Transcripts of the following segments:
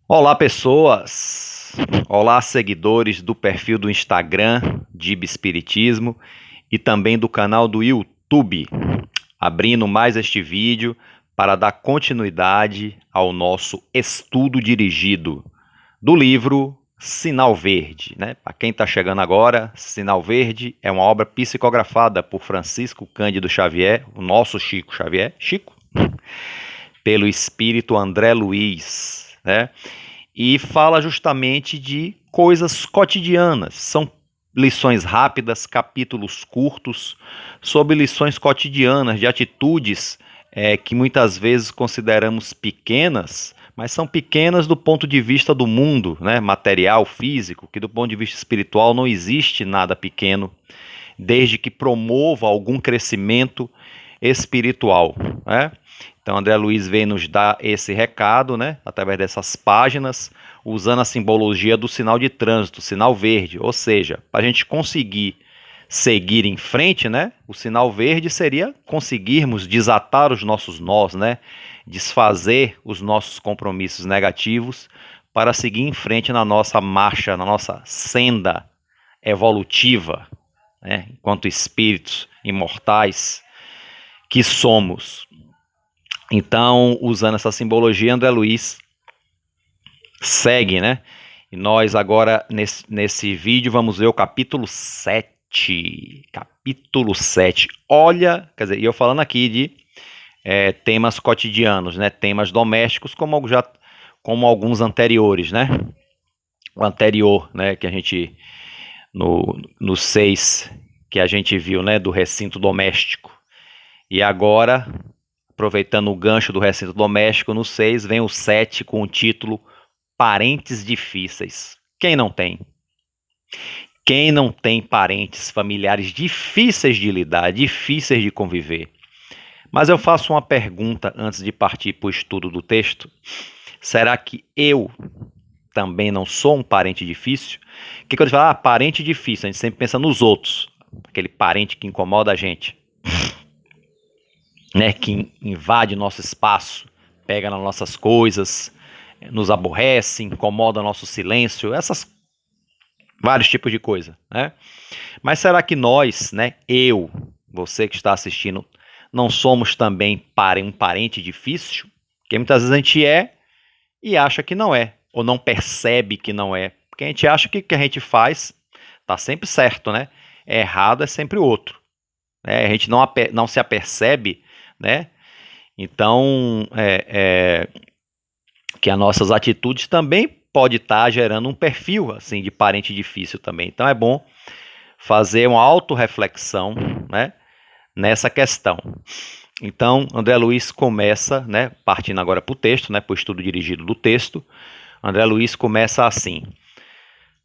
Olá, pessoas! Olá, seguidores do perfil do Instagram Dib Espiritismo e também do canal do YouTube. Abrindo mais este vídeo para dar continuidade ao nosso estudo dirigido do livro Sinal Verde, né? Para quem está chegando agora, Sinal Verde é uma obra psicografada por Francisco Cândido Xavier, o nosso Chico Xavier, pelo espírito André Luiz, né? E fala justamente de coisas cotidianas. São lições rápidas, capítulos curtos, sobre lições cotidianas, de atitudes que muitas vezes consideramos pequenas, mas são pequenas do ponto de vista do mundo, né, material, físico, que do ponto de vista espiritual não existe nada pequeno, desde que promova algum crescimento espiritual, né? Então André Luiz vem nos dar esse recado, né, através dessas páginas, usando a simbologia do sinal de trânsito, sinal verde, ou seja, para a gente conseguir seguir em frente, né, o sinal verde seria conseguirmos desatar os nossos nós, né, desfazer os nossos compromissos negativos para seguir em frente na nossa marcha, na nossa senda evolutiva, né, enquanto espíritos imortais que somos. Então, usando essa simbologia, André Luiz segue, né? E nós agora, nesse vídeo, vamos ver o capítulo 7. Capítulo 7. Olha, quer dizer, e eu falando aqui de temas cotidianos, né? Temas domésticos, como alguns anteriores, né? O anterior, né? Que a gente, no 6, que a gente viu, né? Do recinto doméstico. E agora, aproveitando o gancho do recinto doméstico, no 6 vem o 7 com o título Parentes Difíceis. Quem não tem? Quem não tem parentes, familiares difíceis de lidar, difíceis de conviver? Mas eu faço uma pergunta antes de partir para o estudo do texto. Será que eu também não sou um parente difícil? Que quando a gente fala, parente difícil, a gente sempre pensa nos outros. Aquele parente que incomoda a gente, né, que invade nosso espaço, pega nas nossas coisas, nos aborrece, incomoda nosso silêncio, essas vários tipos de coisa, né? Mas será que nós, né, você que está assistindo, não somos também um parente difícil? Porque muitas vezes a gente é e acha que não é, ou não percebe que não é, porque a gente acha que o que a gente faz está sempre certo, né? Errado é sempre o outro, né? A gente não se apercebe, né? Então, que as nossas atitudes também pode estar gerando um perfil assim de parente difícil também. Então é bom fazer uma autorreflexão, né, nessa questão. Então, André Luiz começa, né, partindo agora para o texto, né, para o estudo dirigido do texto, André Luiz começa assim: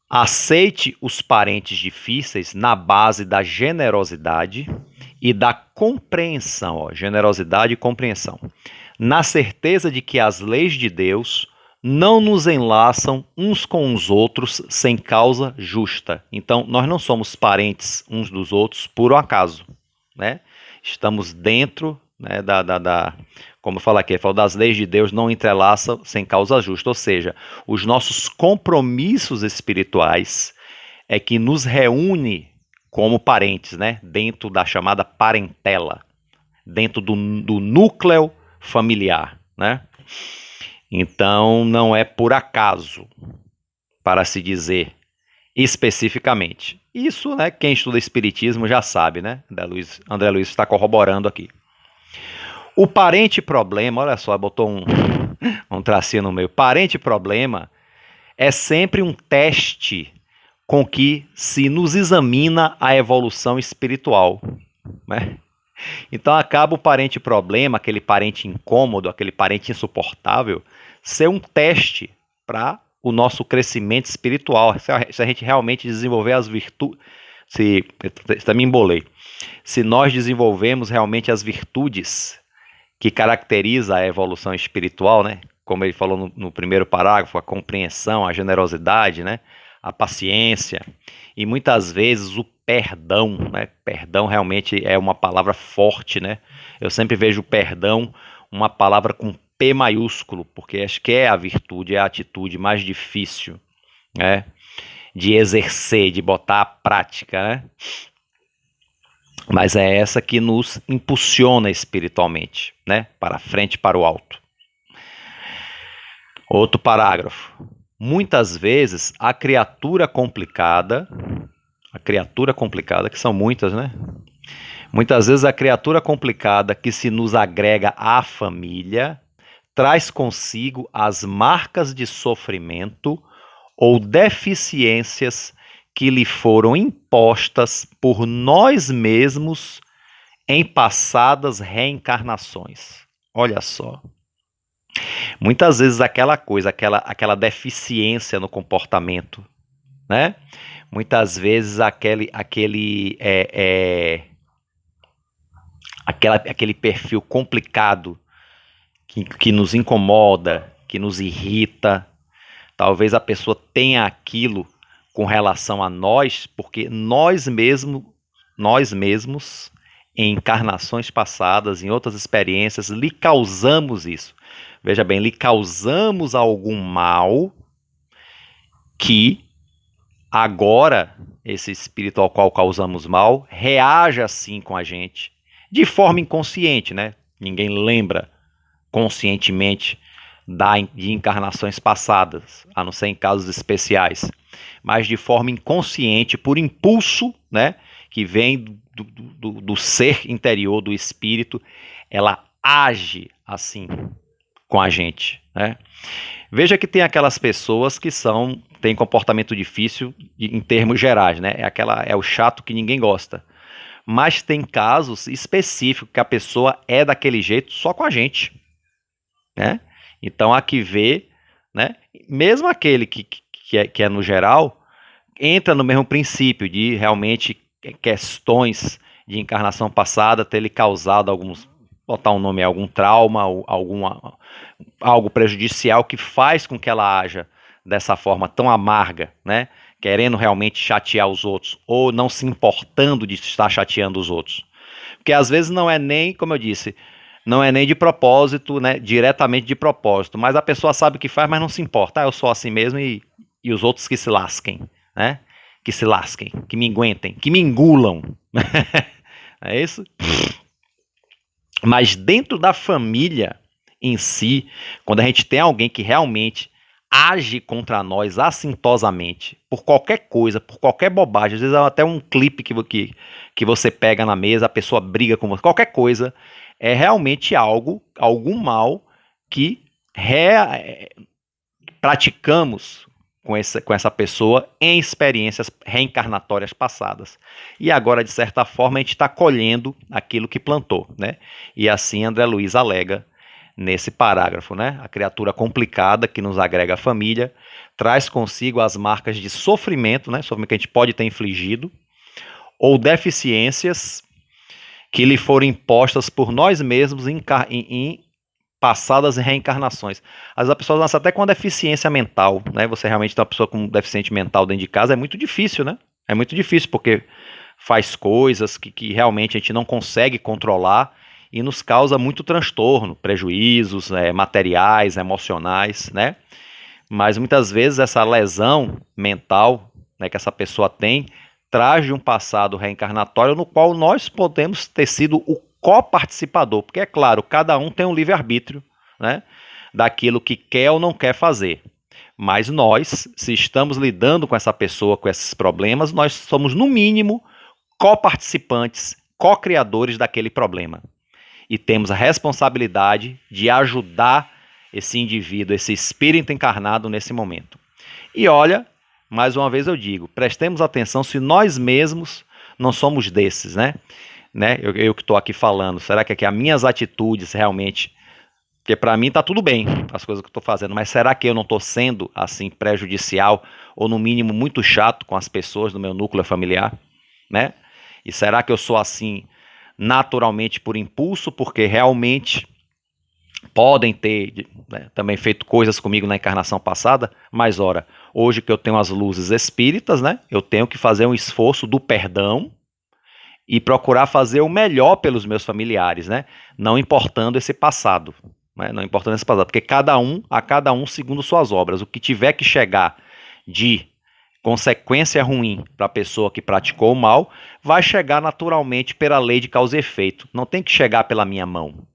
aceite os parentes difíceis na base da generosidade e da compreensão, ó, generosidade e compreensão, na certeza de que as leis de Deus não nos enlaçam uns com os outros sem causa justa. Então, nós não somos parentes uns dos outros por um acaso, né? Estamos dentro, né, como eu falo aqui, das leis de Deus não entrelaçam sem causa justa, ou seja, os nossos compromissos espirituais é que nos reúne como parentes, né, dentro da chamada parentela, dentro do núcleo familiar, né? Então, não é por acaso, para se dizer especificamente. Isso, né, quem estuda espiritismo já sabe, né? André Luiz está corroborando aqui. O parente problema, olha só, botou um tracinho no meio. Parente problema é sempre um teste com que se nos examina a evolução espiritual, né? Então acaba o parente problema, aquele parente incômodo, aquele parente insuportável, ser um teste para o nosso crescimento espiritual. Se a gente realmente desenvolver as virtudes, também embolei, se nós desenvolvemos realmente as virtudes que caracteriza a evolução espiritual, né? Como ele falou no primeiro parágrafo, a compreensão, a generosidade, né? A paciência e muitas vezes o perdão, né? Perdão realmente é uma palavra forte, né? Eu sempre vejo perdão uma palavra com P maiúsculo, porque acho que é a virtude, é a atitude mais difícil, né, de exercer, de botar à prática, né? Mas é essa que nos impulsiona espiritualmente, né? Para frente, para o alto. Outro parágrafo. Muitas vezes a criatura complicada, que são muitas, né? Muitas vezes a criatura complicada que se nos agrega à família traz consigo as marcas de sofrimento ou deficiências que lhe foram impostas por nós mesmos em passadas reencarnações. Olha só. Muitas vezes aquela coisa, aquela deficiência no comportamento, né? Muitas vezes aquele perfil complicado que nos incomoda, que nos irrita. Talvez a pessoa tenha aquilo com relação a nós, porque nós mesmos, em encarnações passadas, em outras experiências, lhe causamos isso. Veja bem, lhe causamos algum mal que agora esse espírito ao qual causamos mal reage assim com a gente, de forma inconsciente, né? Ninguém lembra conscientemente de encarnações passadas, a não ser em casos especiais, mas de forma inconsciente, por impulso, né, que vem do ser interior, do espírito, ela age assim com a gente, né? Veja que tem aquelas pessoas que têm comportamento difícil em termos gerais, né? É o chato que ninguém gosta. Mas tem casos específicos que a pessoa é daquele jeito só com a gente, né? Então há que ver, né? Mesmo aquele que é no geral, entra no mesmo princípio de realmente questões de encarnação passada ter lhe causado botar um nome, algum trauma, ou algo prejudicial que faz com que ela haja dessa forma tão amarga, né? Querendo realmente chatear os outros, ou não se importando de estar chateando os outros. Porque às vezes não é nem, como eu disse, não é nem de propósito, né? Diretamente de propósito, mas a pessoa sabe o que faz, mas não se importa. Eu sou assim mesmo e os outros que se lasquem, né? Que se lasquem, que me aguentem, que me engulam. É isso? Mas dentro da família em si, quando a gente tem alguém que realmente age contra nós assintosamente, por qualquer coisa, por qualquer bobagem, às vezes é até um clipe que você pega na mesa, a pessoa briga com você, qualquer coisa, é realmente algum mal que praticamos com essa pessoa em experiências reencarnatórias passadas. E agora, de certa forma, a gente está colhendo aquilo que plantou, né? E assim André Luiz alega nesse parágrafo, né? A criatura complicada que nos agrega à família traz consigo as marcas de sofrimento, né? Sofrimento que a gente pode ter infligido, ou deficiências que lhe foram impostas por nós mesmos em passadas reencarnações. Às vezes a pessoa nasce até com uma deficiência mental, né? Você realmente tem uma pessoa com deficiente mental dentro de casa, é muito difícil, né? É muito difícil porque faz coisas que realmente a gente não consegue controlar e nos causa muito transtorno, prejuízos materiais, emocionais, né? Mas muitas vezes essa lesão mental, né, que essa pessoa tem traz de um passado reencarnatório no qual nós podemos ter sido o coparticipador, porque é claro, cada um tem um livre-arbítrio, né, daquilo que quer ou não quer fazer. Mas nós, se estamos lidando com essa pessoa, com esses problemas, nós somos, no mínimo, coparticipantes, co-criadores daquele problema. E temos a responsabilidade de ajudar esse indivíduo, esse espírito encarnado nesse momento. E olha, mais uma vez eu digo, prestemos atenção se nós mesmos não somos desses, né? Eu que estou aqui falando, será que as minhas atitudes realmente, porque para mim está tudo bem as coisas que eu estou fazendo, mas será que eu não estou sendo assim prejudicial ou no mínimo muito chato com as pessoas do meu núcleo familiar, né? E será que eu sou assim naturalmente por impulso, porque realmente podem ter também feito coisas comigo na encarnação passada, mas ora, hoje que eu tenho as luzes espíritas, né? Eu tenho que fazer um esforço do perdão e procurar fazer o melhor pelos meus familiares, né? Não importando esse passado, né? Não importa nesse passado, porque a cada um segundo suas obras. O que tiver que chegar de consequência ruim para a pessoa que praticou o mal, vai chegar naturalmente pela lei de causa e efeito. Não tem que chegar pela minha mão,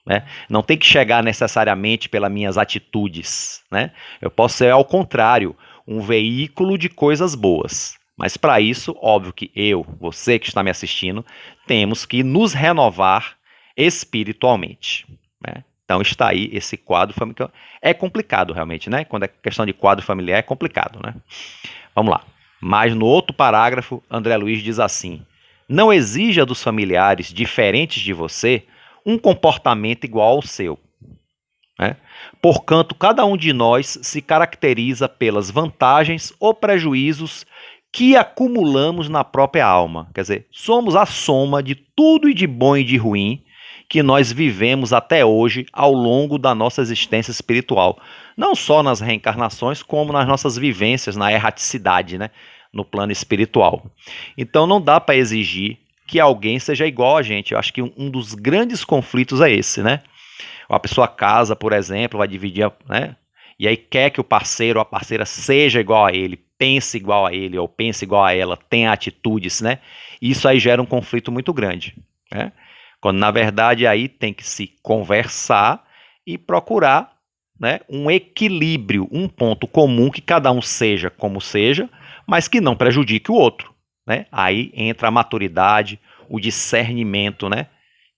né? Não tem que chegar necessariamente pelas minhas atitudes, né? Eu posso ser, ao contrário, um veículo de coisas boas. Mas para isso, óbvio que eu, você que está me assistindo, temos que nos renovar espiritualmente, né? Então está aí esse quadro familiar. É complicado realmente, né? Quando é questão de quadro familiar é complicado, né? Vamos lá. Mas no outro parágrafo, André Luiz diz assim: não exija dos familiares diferentes de você um comportamento igual ao seu, né? Porquanto cada um de nós se caracteriza pelas vantagens ou prejuízos que acumulamos na própria alma. Quer dizer, somos a soma de tudo e de bom e de ruim que nós vivemos até hoje ao longo da nossa existência espiritual. Não só nas reencarnações, como nas nossas vivências, na erraticidade, né? No plano espiritual. Então não dá para exigir que alguém seja igual a gente. Eu acho que um dos grandes conflitos é esse, né? A pessoa casa, por exemplo, vai dividir, né? E aí quer que o parceiro ou a parceira seja igual a ele, pense igual a ele ou pense igual a ela, tenha atitudes, né? Isso aí gera um conflito muito grande, né? Quando na verdade aí tem que se conversar e procurar, né, um equilíbrio, um ponto comum que cada um seja como seja, mas que não prejudique o outro, né? Aí entra a maturidade, o discernimento, né?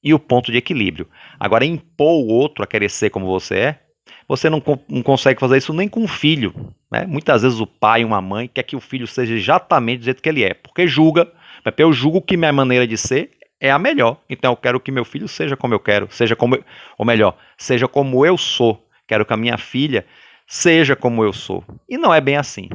E o ponto de equilíbrio. Agora, impor o outro a querer ser como você não consegue fazer isso nem com um filho, né? Muitas vezes o pai e uma mãe quer que o filho seja exatamente do jeito que ele é, porque julga, eu julgo que minha maneira de ser é a melhor, então eu quero que meu filho seja como eu quero, seja como, ou melhor, seja como eu sou, quero que a minha filha seja como eu sou. E não é bem assim.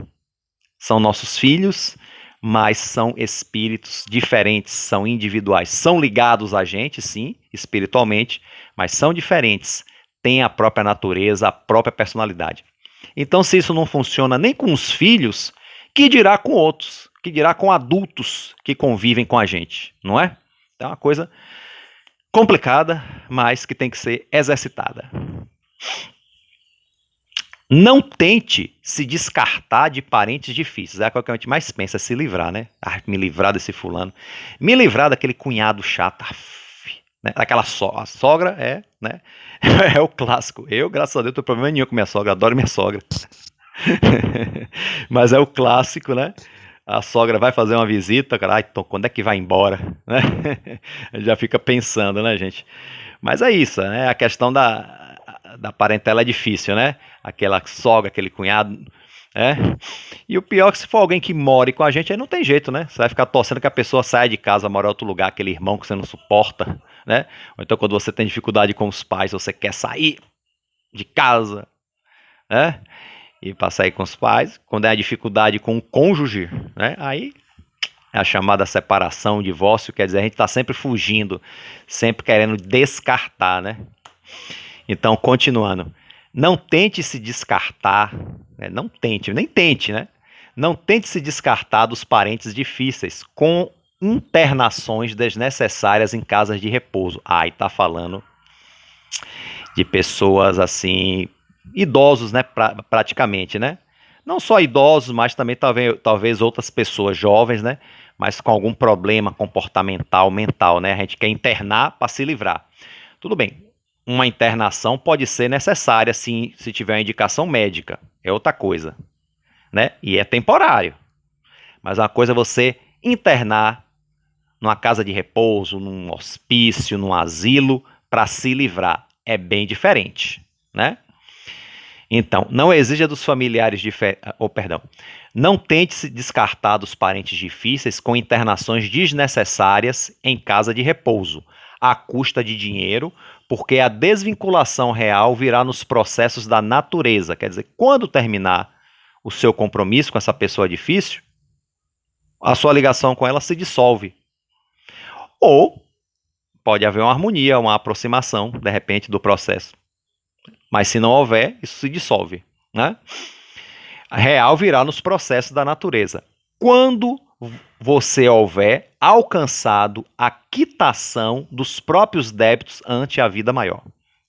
São nossos filhos, mas são espíritos diferentes, são individuais, são ligados a gente, sim, espiritualmente, mas são diferentes, têm a própria natureza, a própria personalidade. Então, se isso não funciona nem com os filhos, que dirá com outros, que dirá com adultos que convivem com a gente, não é? É uma coisa complicada, mas que tem que ser exercitada. Não tente se descartar de parentes difíceis. É a coisa que a gente mais pensa, é se livrar, né? Ah, me livrar desse fulano. Me livrar daquele cunhado chato. Né? Daquela a sogra é, né? É o clássico. Eu, graças a Deus, não tenho problema nenhum com minha sogra. Adoro minha sogra. Mas é o clássico, né? A sogra vai fazer uma visita, cara, então quando é que vai embora? Né? Já fica pensando, né, gente? Mas é isso, né? A questão da parentela é difícil, né? Aquela sogra, aquele cunhado, né? E o pior é que se for alguém que more com a gente, aí não tem jeito, né? Você vai ficar torcendo que a pessoa saia de casa, mora em outro lugar, aquele irmão que você não suporta, né? Ou então quando você tem dificuldade com os pais, você quer sair de casa, né? E para sair com os pais, quando é a dificuldade com o cônjuge, né? Aí é a chamada separação, divórcio, quer dizer, a gente está sempre fugindo, sempre querendo descartar, né? Então, continuando, não tente se descartar, né? Não tente, nem tente, né? Não tente se descartar dos parentes difíceis com internações desnecessárias em casas de repouso. Aí tá falando de pessoas assim, idosos, né, praticamente, né? Não só idosos, mas também talvez outras pessoas jovens, né? Mas com algum problema comportamental, mental, né? A gente quer internar para se livrar. Tudo bem, uma internação pode ser necessária se tiver uma indicação médica. É outra coisa, né? E é temporário. Mas uma coisa é você internar numa casa de repouso, num hospício, num asilo, para se livrar. É bem diferente, né? Então, não exija dos familiares não tente se descartar dos parentes difíceis com internações desnecessárias em casa de repouso, à custa de dinheiro, porque a desvinculação real virá nos processos da natureza. Quer dizer, quando terminar o seu compromisso com essa pessoa difícil, a sua ligação com ela se dissolve. Ou pode haver uma harmonia, uma aproximação, de repente, do processo. Mas se não houver, isso se dissolve, né? A real virá nos processos da natureza. Quando você houver alcançado a quitação dos próprios débitos ante a vida maior.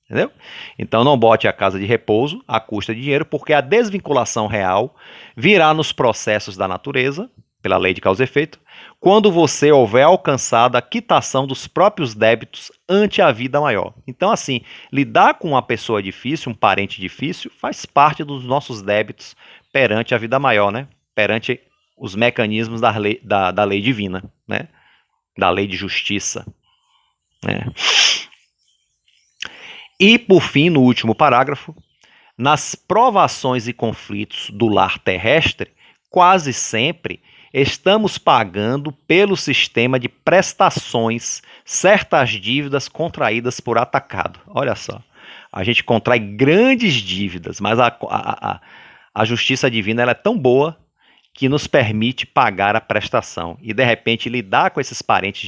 Entendeu? Então não bote a casa de repouso à custa de dinheiro, porque a desvinculação real virá nos processos da natureza, pela lei de causa e efeito, quando você houver alcançado a quitação dos próprios débitos ante a vida maior. Então, assim, lidar com uma pessoa difícil, um parente difícil, faz parte dos nossos débitos perante a vida maior, né? Perante os mecanismos da lei divina, né? Da lei de justiça, né? E, por fim, no último parágrafo, nas provações e conflitos do lar terrestre, quase sempre estamos pagando pelo sistema de prestações certas dívidas contraídas por atacado. Olha só, a gente contrai grandes dívidas, mas a justiça divina ela é tão boa que nos permite pagar a prestação. E, de repente, lidar com esses parentes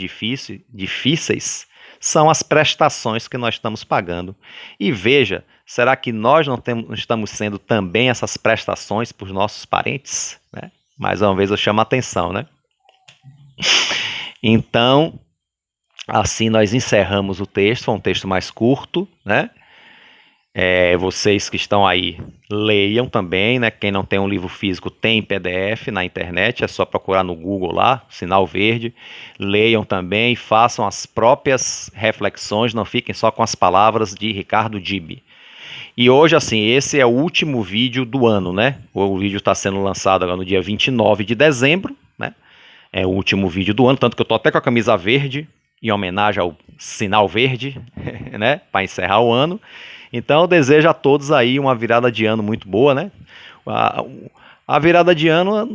difíceis são as prestações que nós estamos pagando. E veja, será que nós não estamos sendo também essas prestações para os nossos parentes? Né? Mais uma vez eu chamo a atenção, né? Então, assim nós encerramos o texto, foi um texto mais curto, né? Vocês que estão aí, leiam também, né? Quem não tem um livro físico tem PDF na internet, é só procurar no Google lá, Sinal Verde. Leiam também, façam as próprias reflexões, não fiquem só com as palavras de Ricardo Dibbe. E hoje, assim, esse é o último vídeo do ano, né? O vídeo está sendo lançado agora no dia 29 de dezembro, né? É o último vídeo do ano, tanto que eu tô até com a camisa verde, em homenagem ao Sinal Verde, né? Para encerrar o ano. Então eu desejo a todos aí uma virada de ano muito boa, né? A virada de ano,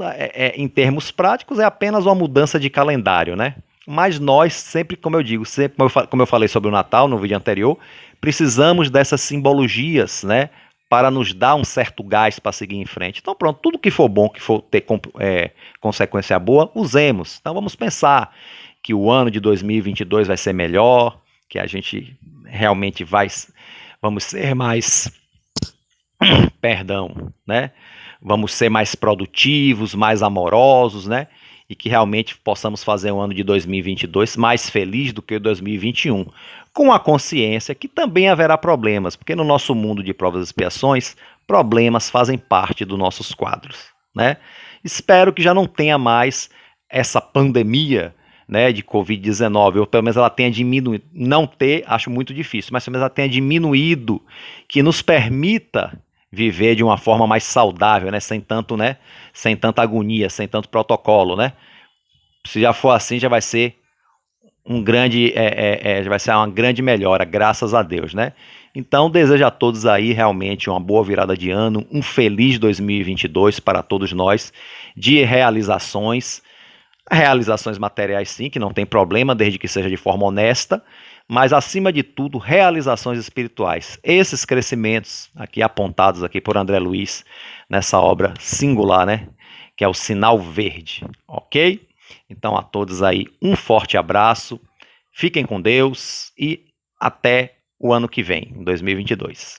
em termos práticos, é apenas uma mudança de calendário, né? Mas nós, sempre, como eu digo, sempre como eu falei sobre o Natal no vídeo anterior, precisamos dessas simbologias, né? Para nos dar um certo gás para seguir em frente. Então pronto, tudo que for bom, que for ter consequência boa, usemos. Então vamos pensar que o ano de 2022 vai ser melhor, que a gente realmente vamos ser mais, perdão, né? Vamos ser mais produtivos, mais amorosos, né? E que realmente possamos fazer um ano de 2022 mais feliz do que o 2021, com a consciência que também haverá problemas, porque no nosso mundo de provas e expiações, problemas fazem parte dos nossos quadros, né? Espero que já não tenha mais essa pandemia, né, de Covid-19, ou pelo menos ela tenha diminuído, não ter, acho muito difícil, mas pelo menos ela tenha diminuído, que nos permita viver de uma forma mais saudável, né, sem tanta agonia, sem tanto protocolo, né. Se já for assim, já vai ser já vai ser uma grande melhora, graças a Deus, né. Então desejo a todos aí realmente uma boa virada de ano, um feliz 2022 para todos nós, de realizações materiais sim, que não tem problema, desde que seja de forma honesta, mas acima de tudo, realizações espirituais. Esses crescimentos aqui apontados aqui por André Luiz, nessa obra singular, né, que é o Sinal Verde, ok? Então a todos aí um forte abraço, fiquem com Deus e até o ano que vem, 2022.